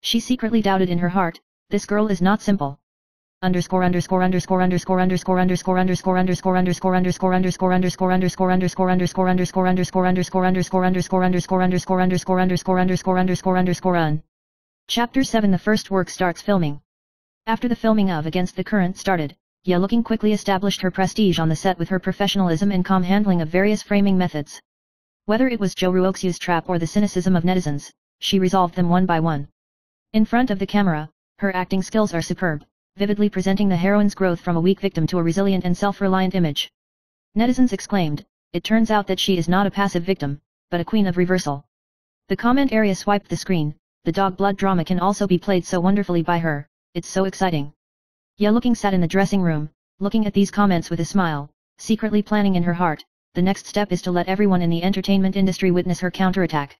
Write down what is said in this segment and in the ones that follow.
She secretly doubted in her heart, this girl is not simple. Chapter 7 The first work starts filming. After the filming of Against the Current started, Ye Looking quickly established her prestige on the set with her professionalism and calm handling of various framing methods. Whether it was Jo Ruoksu's trap or the cynicism of netizens, she resolved them one by one. In front of the camera, her acting skills are superb, vividly presenting the heroine's growth from a weak victim to a resilient and self-reliant image. Netizens exclaimed, "It turns out that she is not a passive victim, but a queen of reversal." The comment area swiped the screen. The dog blood drama can also be played so wonderfully by her, it's so exciting. Ye Looking sat in the dressing room, looking at these comments with a smile, secretly planning in her heart, the next step is to let everyone in the entertainment industry witness her counterattack.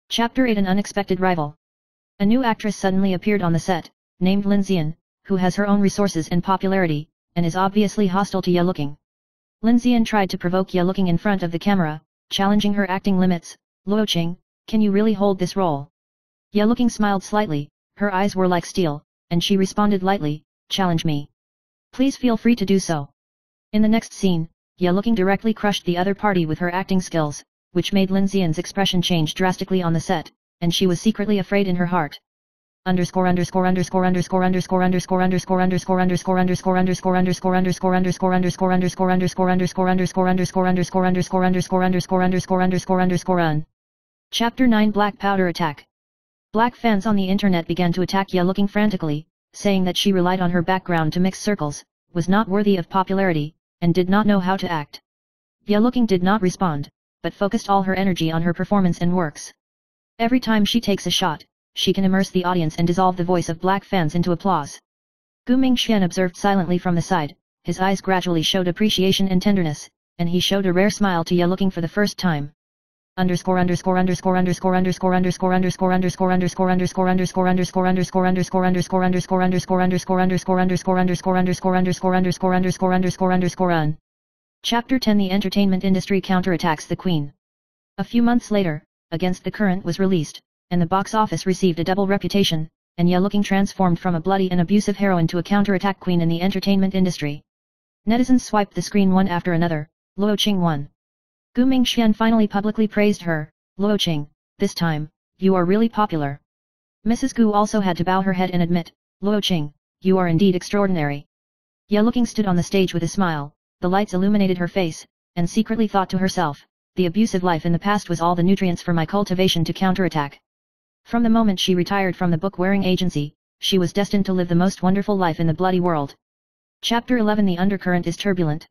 Chapter 8 An unexpected rival. A new actress suddenly appeared on the set, named Lin Xian, who has her own resources and popularity, and is obviously hostile to Ye Looking. Lin Xian tried to provoke Ye Looking in front of the camera, challenging her acting limits. "Luoqing, can you really hold this role?" Ye Looking smiled slightly, her eyes were like steel, and she responded lightly, "Challenge me. Please feel free to do so." In the next scene, Ye Looking directly crushed the other party with her acting skills, which made Lin Xian's expression change drastically on the set, and she was secretly afraid in her heart. Chapter 9 Black Powder Attack. Black fans on the internet began to attack Ye Looking frantically, saying that she relied on her background to mix circles, was not worthy of popularity, and did not know how to act. Ye Looking did not respond, but focused all her energy on her performance and works. Every time she takes a shot, she can immerse the audience and dissolve the voice of black fans into applause. Gu Mingxian observed silently from the side, his eyes gradually showed appreciation and tenderness, and he showed a rare smile to Ye Looking for the first time. Chapter 10 The entertainment industry counterattacks the Queen. A few months later, Against the Current was released, and the box office received a double reputation, and Ye Looking transformed from a bloody and abusive heroine to a counterattack queen in the entertainment industry. Netizens swiped the screen one after another. Luoqing won. Gu Mingxian finally publicly praised her. "Luoqing, this time, you are really popular." Mrs. Gu also had to bow her head and admit, "Luoqing, you are indeed extraordinary." Ye Looking stood on the stage with a smile, the lights illuminated her face, and secretly thought to herself, "The abusive life in the past was all the nutrients for my cultivation to counterattack." From the moment she retired from the book-wearing agency, she was destined to live the most wonderful life in the bloody world. Chapter 11 The undercurrent is turbulent.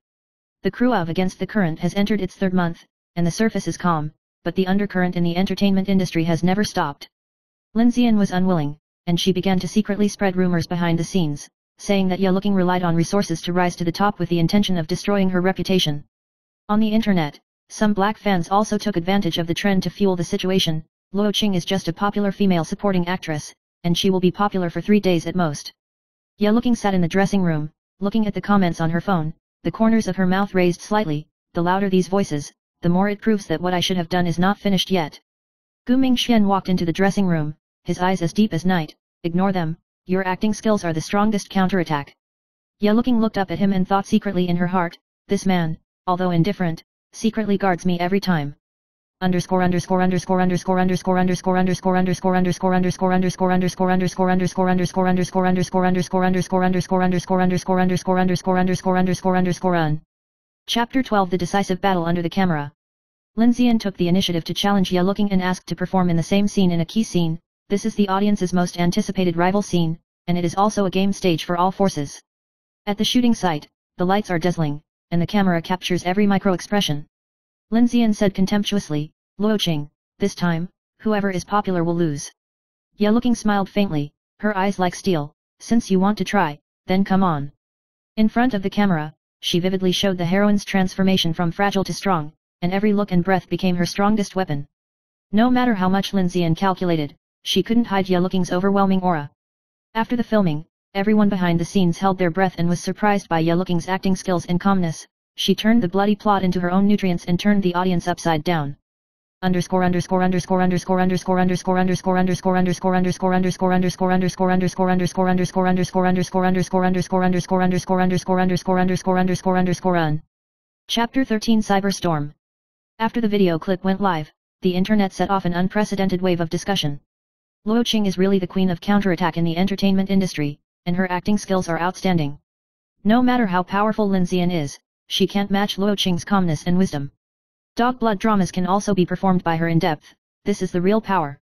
The crew of Against the Current has entered its third month, and the surface is calm, but the undercurrent in the entertainment industry has never stopped. Lin Xian was unwilling, and she began to secretly spread rumors behind the scenes, saying that Ye Looking relied on resources to rise to the top with the intention of destroying her reputation. On the internet, some black fans also took advantage of the trend to fuel the situation. Luoqing is just a popular female supporting actress, and she will be popular for 3 days at most. Ye Looking sat in the dressing room, looking at the comments on her phone, the corners of her mouth raised slightly. The louder these voices, the more it proves that what I should have done is not finished yet. Gu Mingxian walked into the dressing room, his eyes as deep as night. "Ignore them, your acting skills are the strongest counterattack." Ye Looking looked up at him and thought secretly in her heart, "This man, although indifferent, secretly guards me every time." Chapter 12 The decisive battle under the camera. Lin Xian took the initiative to challenge Ye Looking and asked to perform in the same scene in a key scene. This is the audience's most anticipated rival scene, and it is also a game stage for all forces. At the shooting site, the lights are dazzling, and the camera captures every micro-expression. Lin Xian said contemptuously, "Luoqing, this time, whoever is popular will lose." Ye Looking smiled faintly, her eyes like steel. "Since you want to try, then come on." In front of the camera, she vividly showed the heroine's transformation from fragile to strong, and every look and breath became her strongest weapon. No matter how much Lin Xian calculated, she couldn't hide Ye Looking's overwhelming aura. After the filming, Everyone behind the scenes held their breath and was surprised by Yelooking's acting skills and calmness. She turned the bloody plot into her own nutrients and turned the audience upside down. Chapter 13 Cyberstorm. After the video clip went live, the internet set off an unprecedented wave of discussion. Luo Qing is really the queen of counterattack in the entertainment industry, and her acting skills are outstanding. No matter how powerful Lin Xian is, she can't match Luo Qing's calmness and wisdom. Dog blood dramas can also be performed by her in depth. This is the real power.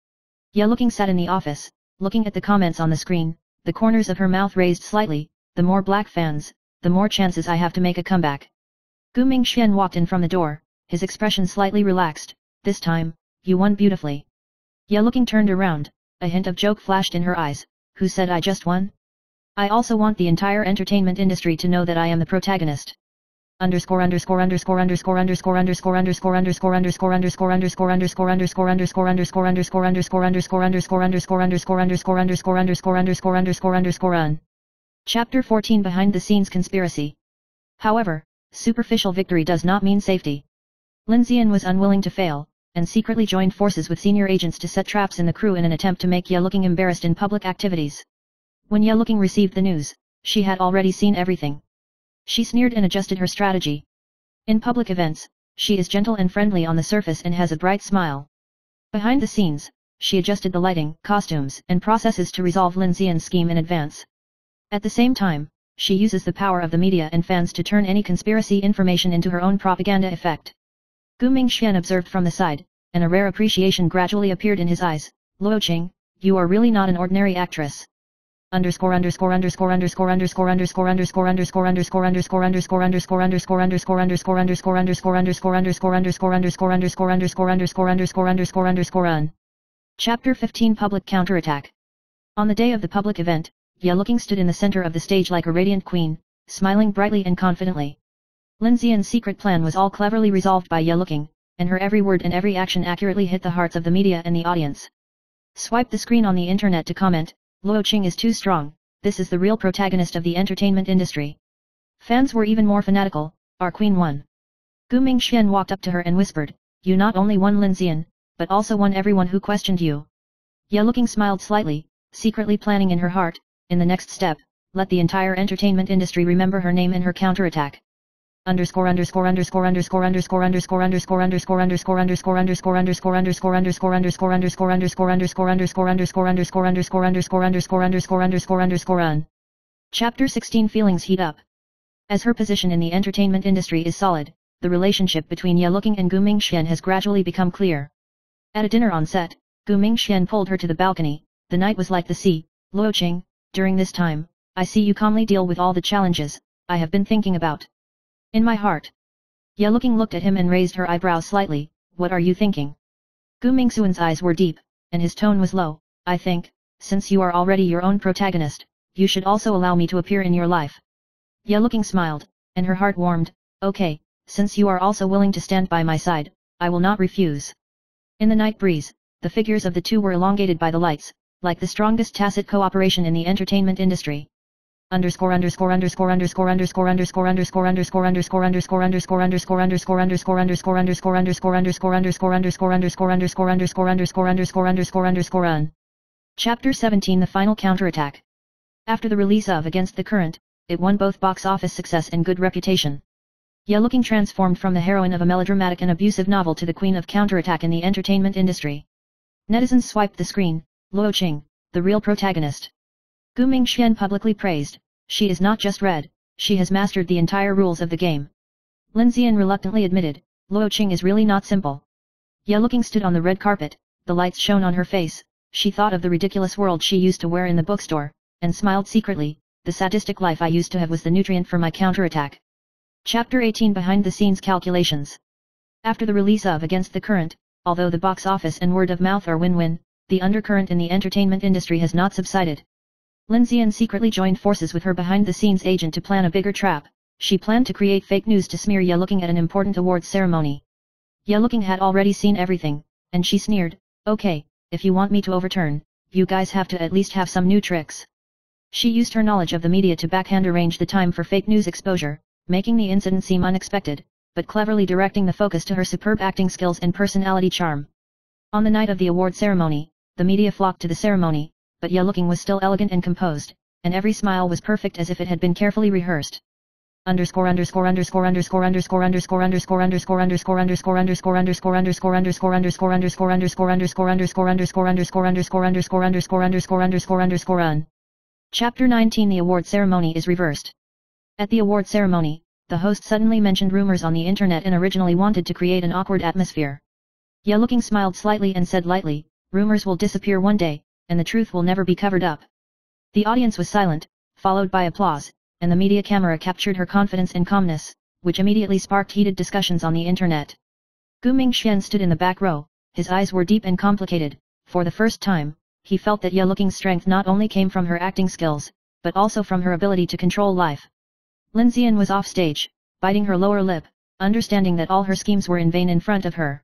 Yelooking sat in the office, looking at the comments on the screen, the corners of her mouth raised slightly. The more black fans, the more chances I have to make a comeback. Gu Mingxian walked in from the door, his expression slightly relaxed. This time, you won beautifully. Yelooking turned around, a hint of joke flashed in her eyes. Who said I just won? I also want the entire entertainment industry to know that I am the protagonist. Chapter 14 Behind the Scenes Conspiracy. However, superficial victory does not mean safety. Lin Xian was unwilling to fail, and secretly joined forces with senior agents to set traps in the crew in an attempt to make Yelooking embarrassed in public activities. When Yelooking received the news, she had already seen everything. She sneered and adjusted her strategy. In public events, she is gentle and friendly on the surface and has a bright smile. Behind the scenes, she adjusted the lighting, costumes, and processes to resolve Lin Xian's scheme in advance. At the same time, she uses the power of the media and fans to turn any conspiracy information into her own propaganda effect. Gu Mingxian observed from the side, and a rare appreciation gradually appeared in his eyes. Luo Qing, you are really not an ordinary actress. Chapter 15 Public Counterattack. On the day of the public event, Yelooking stood in the center of the stage like a radiant queen, smiling brightly and confidently. Lin Xian's secret plan was all cleverly resolved by Yelooking, and her every word and every action accurately hit the hearts of the media and the audience. Swipe the screen on the internet to comment. Luo Qing is too strong, this is the real protagonist of the entertainment industry. Fans were even more fanatical, our queen won. Gu Mingxian walked up to her and whispered, you not only won Lin Xian, but also won everyone who questioned you. Yelooking smiled slightly, secretly planning in her heart, in the next step, let the entire entertainment industry remember her name and her counterattack. Chapter 16 Feelings heat up. As her position in the entertainment industry is solid, the relationship between Yelooking and Gu Mingxian has gradually become clear. At a dinner on set, Gu Mingxian pulled her to the balcony. The night was like the sea. Luo Qing, during this time, I see you calmly deal with all the challenges I have been thinking about. In my heart. Yelooking looked at him and raised her eyebrows slightly. What are you thinking? Gu Mingxian's eyes were deep, and his tone was low. I think, since you are already your own protagonist, you should also allow me to appear in your life. Yelooking smiled, and her heart warmed. Okay, since you are also willing to stand by my side, I will not refuse. In the night breeze, the figures of the two were elongated by the lights, like the strongest tacit cooperation in the entertainment industry. Chapter 17 The Final Counterattack. After the release of Against the Current, it won both box office success and good reputation. Yelooking transformed from the heroine of a melodramatic and abusive novel to the queen of counterattack in the entertainment industry. Netizens swiped the screen. Luo Qing, the real protagonist. Gu Mingxian publicly praised, she is not just red, she has mastered the entire rules of the game. Lin Xian reluctantly admitted, Luo Qing is really not simple. Yelooking stood on the red carpet, the lights shone on her face, she thought of the ridiculous world she used to wear in the bookstore, and smiled secretly, the sadistic life I used to have was the nutrient for my counterattack. Chapter 18 Behind the Scenes Calculations. After the release of Against the Current, although the box office and word of mouth are win-win, the undercurrent in the entertainment industry has not subsided. Lin Xian secretly joined forces with her behind-the-scenes agent to plan a bigger trap. She planned to create fake news to smear Yelooking at an important awards ceremony. Yelooking had already seen everything, and she sneered, okay, if you want me to overturn, you guys have to at least have some new tricks. She used her knowledge of the media to backhand arrange the time for fake news exposure, making the incident seem unexpected, but cleverly directing the focus to her superb acting skills and personality charm. On the night of the award ceremony, the media flocked to the ceremony, but Ye-looking was still elegant and composed, and every smile was perfect as if it had been carefully rehearsed. Chapter 19 The award ceremony is reversed. At the award ceremony, the host suddenly mentioned rumors on the internet and originally wanted to create an awkward atmosphere. Ye-looking smiled slightly and said lightly, "Rumors will disappear one day, and the truth will never be covered up." The audience was silent, followed by applause, and the media camera captured her confidence and calmness, which immediately sparked heated discussions on the internet. Gu Mingxian stood in the back row, his eyes were deep and complicated. For the first time, he felt that Ye-looking's strength not only came from her acting skills, but also from her ability to control life. Lin Xian was off stage, biting her lower lip, understanding that all her schemes were in vain in front of her.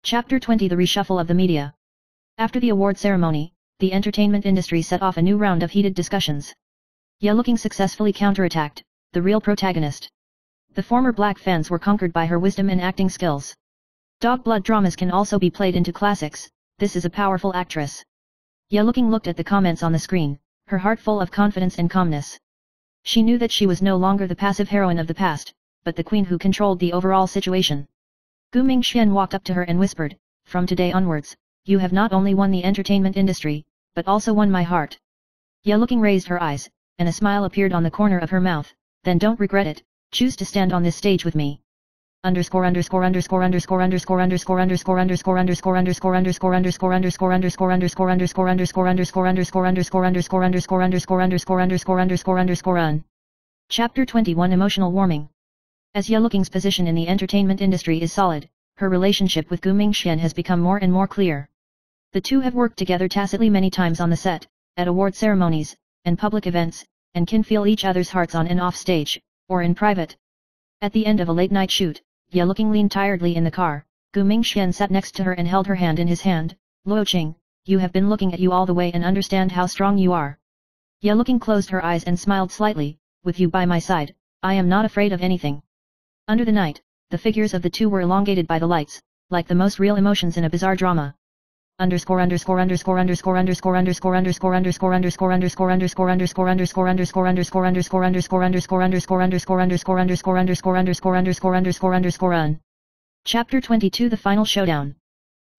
Chapter 20 The reshuffle of the media. After the award ceremony, the entertainment industry set off a new round of heated discussions. Ye-looking successfully counterattacked, the real protagonist. The former black fans were conquered by her wisdom and acting skills. Dog blood dramas can also be played into classics, this is a powerful actress. Ye-looking looked at the comments on the screen, her heart full of confidence and calmness. She knew that she was no longer the passive heroine of the past, but the queen who controlled the overall situation. Gu Mingxian walked up to her and whispered, "From today onwards, you have not only won the entertainment industry, but also won my heart." Ye-looking raised her eyes, and a smile appeared on the corner of her mouth. "Then don't regret it, choose to stand on this stage with me." Chapter 21 Emotional warming. As Ye-looking's position in the entertainment industry is solid, her relationship with Gu Mingxian has become more and more clear. The two have worked together tacitly many times on the set, at award ceremonies, and public events, and can feel each other's hearts on and off stage, or in private. At the end of a late-night shoot, Ye-looking leaned tiredly in the car. Gu Mingxian sat next to her and held her hand in his hand. "Luoqing, you have been looking at you all the way and understand how strong you are." Ye-looking closed her eyes and smiled slightly. "With you by my side, I am not afraid of anything." Under the night, the figures of the two were elongated by the lights, like the most real emotions in a bizarre drama. Chapter 22 The final showdown.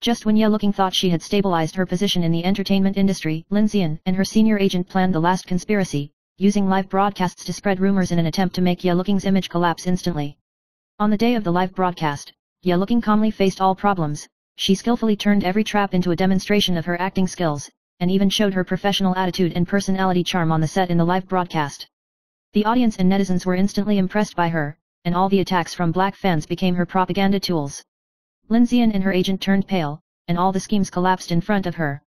Just when Ye-looking thought she had stabilized her position in the entertainment industry, Lin Xian and her senior agent planned the last conspiracy, using live broadcasts to spread rumors in an attempt to make Ye-looking's image collapse instantly. On the day of the live broadcast, Ye-looking calmly faced all problems. She skillfully turned every trap into a demonstration of her acting skills, and even showed her professional attitude and personality charm on the set in the live broadcast. The audience and netizens were instantly impressed by her, and all the attacks from black fans became her propaganda tools. Lin Xian and her agent turned pale, and all the schemes collapsed in front of her.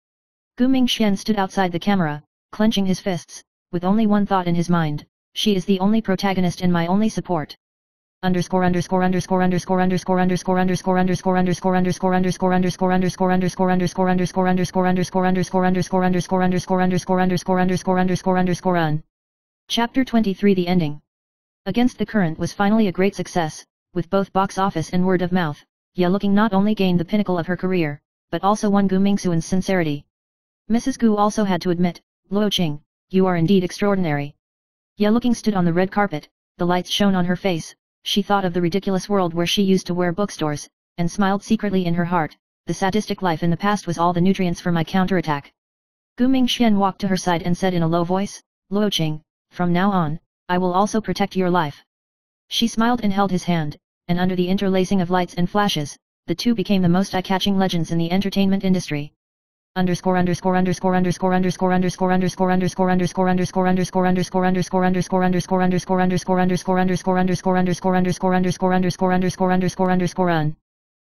Gu Mingxian stood outside the camera, clenching his fists, with only one thought in his mind: she is the only protagonist and my only support. Chapter 23 The ending. Against the Current was finally a great success, with both box office and word of mouth. Ye-looking not only gained the pinnacle of her career, but also won Gu Mingxian's sincerity. Mrs. Gu also had to admit, "Luoqing, you are indeed extraordinary." Ye-looking stood on the red carpet, the lights shone on her face. She thought of the ridiculous world where she used to wear bookstores, and smiled secretly in her heart. The sadistic life in the past was all the nutrients for my counterattack. Gu Mingxian walked to her side and said in a low voice, "Luoqing, from now on, I will also protect your life." She smiled and held his hand, and under the interlacing of lights and flashes, the two became the most eye-catching legends in the entertainment industry.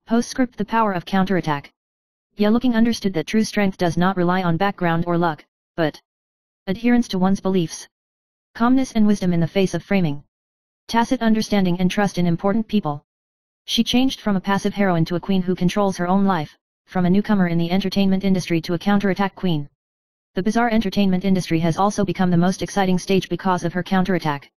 Postscript: The power of counterattack. Ye-looking understood that true strength does not rely on background or luck, but adherence to one's beliefs, calmness and wisdom in the face of framing. tacit understanding and trust in important people. She changed from a passive heroine to a queen who controls her own life, from a newcomer in the entertainment industry to a counterattack queen. The bizarre entertainment industry has also become the most exciting stage because of her counterattack.